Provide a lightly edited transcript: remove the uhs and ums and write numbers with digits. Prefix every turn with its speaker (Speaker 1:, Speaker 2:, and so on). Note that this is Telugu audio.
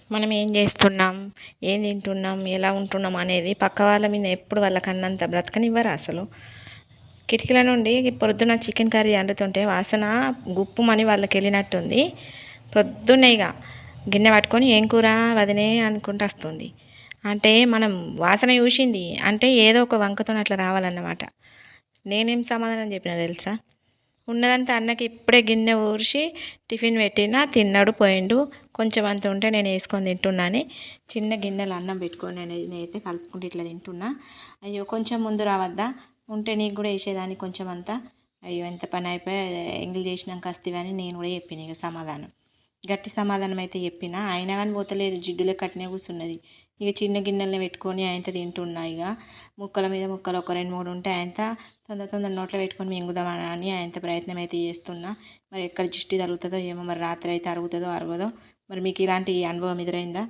Speaker 1: మనం ఏం చేస్తున్నాం, ఏం తింటున్నాం, ఎలా ఉంటున్నాం అనేది పక్క వాళ్ళ మీద ఎప్పుడు వాళ్ళకన్నంత బ్రతకనివ్వరు అసలు. కిటికీల నుండి పొద్దున చికెన్ కర్రీ వండుతుంటే వాసన గుప్పుమని వాళ్ళకి వెళ్ళినట్టుంది. పొద్దున్నే ఇక గిన్నె పట్టుకొని ఏం కూర వదినే అనుకుంటూ వస్తుంది. అంటే మనం వాసన చూసింది అంటే ఏదో ఒక వంకతో అట్లా రావాలన్నమాట. నేనేం సమాధానం చెప్పినా తెలుసా? ఉన్నదంతా అన్నకి ఇప్పుడే గిన్నె ఊర్చి టిఫిన్ పెట్టినా, తిన్నాడు పోయిండు. కొంచెం అంత ఉంటే నేను వేసుకొని తింటున్నాను. చిన్న గిన్నెలు అన్నం పెట్టుకొని నేనైతే కలుపుకుంటూ ఇట్లా తింటున్నా. అయ్యో కొంచెం ముందు రావద్దా, ఉంటే నీకు కూడా వేసేదాన్ని కొంచెం అంతా. అయ్యో ఎంత పని అయిపోయి ఎంగిల్ చేసినాక వస్తేవని నేను కూడా చెప్పిన ఇక సమాధానం. గట్టి సమాధానం అయితే చెప్పినా, అయినా కానీ పోతలేదు, జిడ్డులే కట్టినే కూర్చున్నది. ఇక చిన్న గిన్నెల్ని పెట్టుకొని ఆయనతో తింటున్నా. ఇక ముక్కల మీద ముక్కలు ఒక 2, 3 ఉంటే ఆయనతో తొందర నోట్లో పెట్టుకొని మింగుదామని ఆయనతో ప్రయత్నం అయితే చేస్తున్నా. మరి ఎక్కడ దిష్టి తగులుతుందో ఏమో, మరి రాత్రి అయితే అరుగుతుందో అరగదో. మరి మీకు ఇలాంటి అనుభవం ఎదురైందా?